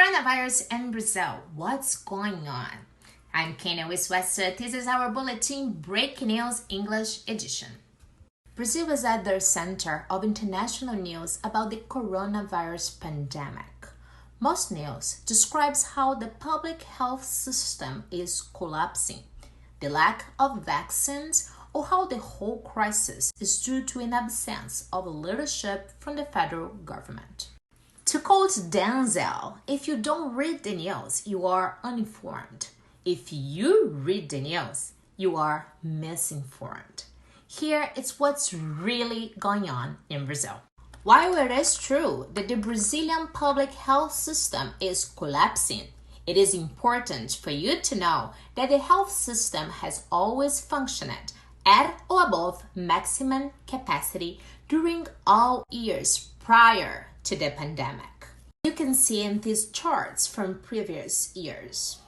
Coronavirus in Brazil. What's going on? I'm Canal with Nesta. This is our bulletin Breaking News English edition. Brazil is at the center of international news about the coronavirus pandemic. Most news describes how the public health system is collapsing, the lack of vaccines, or how the whole crisis is due to an absence of leadership from the federal government. To quote Denzel, if you don't read the news, you are uninformed. If you read the news, you are misinformed. Here is what's really going on in Brazil. While it is true that the Brazilian public health system is collapsing, it is important for you to know that the health system has always functioned at or above maximum capacity during all years prior to the pandemic. You can see in these charts from previous years.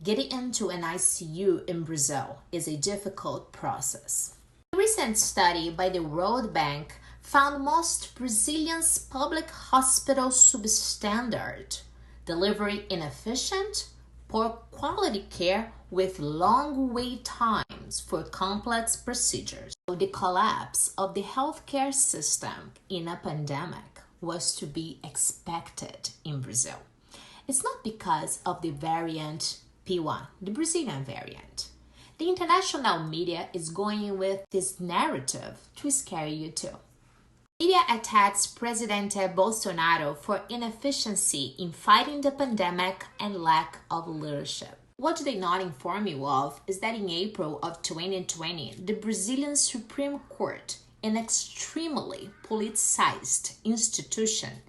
Getting into an ICU in Brazil is a difficult process. A recent study by the World Bank found most Brazilians' public hospitals substandard, delivering inefficient, poor quality care with long wait times for complex procedures. The collapse of the healthcare system in a pandemic was to be expected in Brazil. It's not because of the variant P1, the Brazilian variant. The international media is going with this narrative to scare you too. Media attacks President Bolsonaro for inefficiency in fighting the pandemic and lack of leadership. What they not inform you of is that in April of 2020, the Brazilian Supreme Court, an extremely politicized institution,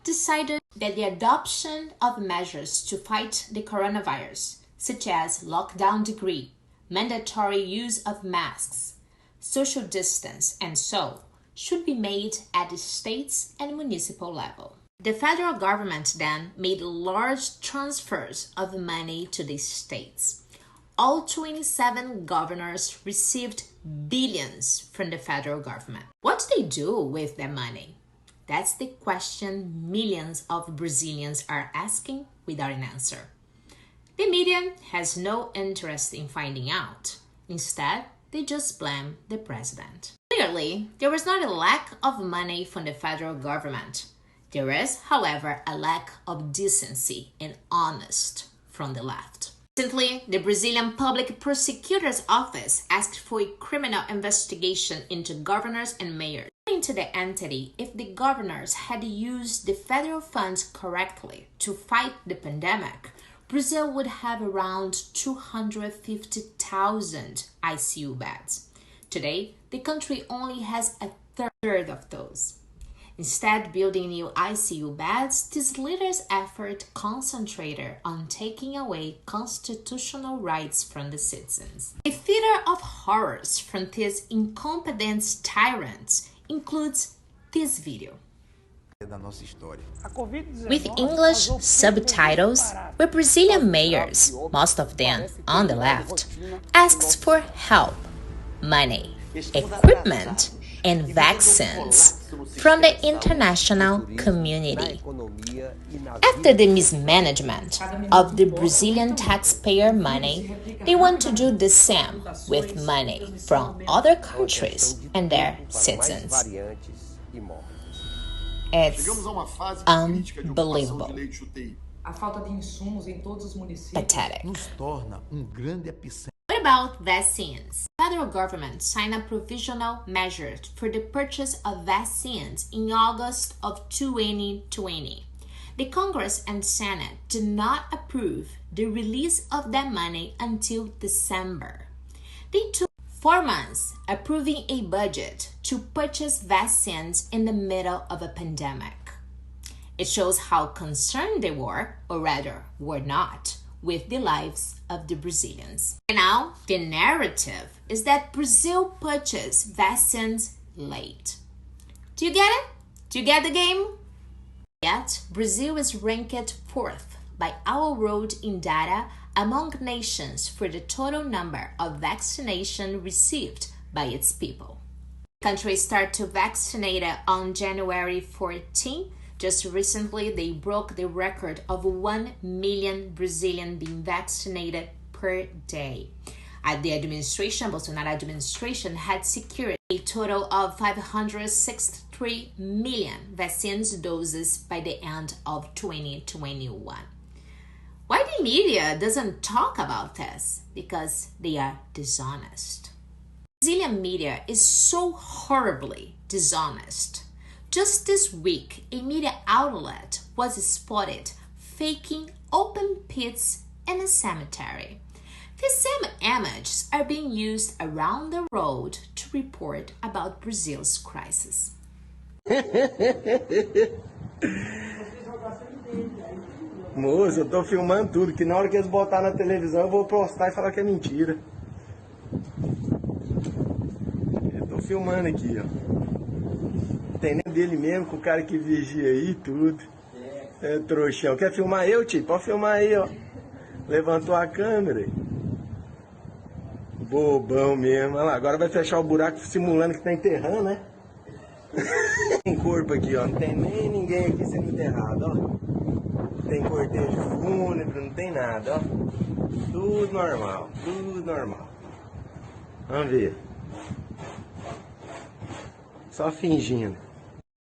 decided that the adoption of measures to fight the coronavirus, such as lockdown degree, mandatory use of masks, social distance, and so, should be made at the states and municipal level. The federal government then made large transfers of money to the states. All 27 governors received billions from the federal government. What do they do with their money? That's the question millions of Brazilians are asking without an answer. The media has no interest in finding out. Instead, they just blame the president. Clearly, there was not a lack of money from the federal government. There is, however, a lack of decency and honesty from the left. Recently, the Brazilian Public Prosecutor's Office asked for a criminal investigation into governors and mayors. According to the entity, if the governors had used the federal funds correctly to fight the pandemic, Brazil would have around 250,000 ICU beds. Today, the country only has a third of those. Instead, building new ICU beds, this leader's effort concentrated on taking away constitutional rights from the citizens. A theater of horrors from these incompetent tyrants includes this video. With English subtitles, where Brazilian mayors, most of them on the left, asks for help, money, equipment, and vaccines from the international community. After the mismanagement of the Brazilian taxpayer money, they want to do the same with money from other countries and their citizens. It's unbelievable. Pathetic. What about vaccines? The federal government signed a provisional measure for the purchase of vaccines in August of 2020. The Congress and Senate did not approve the release of that money until December. They took 4 months approving a budget to purchase vaccines in the middle of a pandemic. It shows how concerned they were, or rather were not, with the lives of the Brazilians. And now, the narrative is that Brazil purchased vaccines late. Do you get it? Do you get the game? Yet, Brazil is ranked 4th by our road in data among nations for the total number of vaccination received by its people. The country started to vaccinate on January 14 Just recently, they broke the record of 1 million Brazilians being vaccinated per day. The administration, Bolsonaro administration, had secured a total of 563 million vaccine doses by the end of 2021. Why the media doesn't talk about this? Because they are dishonest. Brazilian media is so horribly dishonest. Just this week, a media outlet was spotted faking open pits in a cemetery. The same images are being used around the world to report about Brazil's crisis. Moço, eu tô filmando tudo, que na hora que eles botarem na televisão eu vou postar e falar que é mentira. Eu tô filmando aqui, ó. Tem nem dele mesmo, com o cara que vigia aí e tudo. É trouxão. Quer filmar eu, tio? Pode filmar aí, ó. Levantou a câmera aí. Bobão mesmo. Olha lá, agora vai fechar o buraco simulando que tá enterrando, né? Tem corpo aqui, ó. Não tem nem ninguém aqui sendo enterrado, ó. Não tem cortejo fúnebre, não tem nada, ó. Tudo normal, tudo normal. Vamos ver. Só fingindo.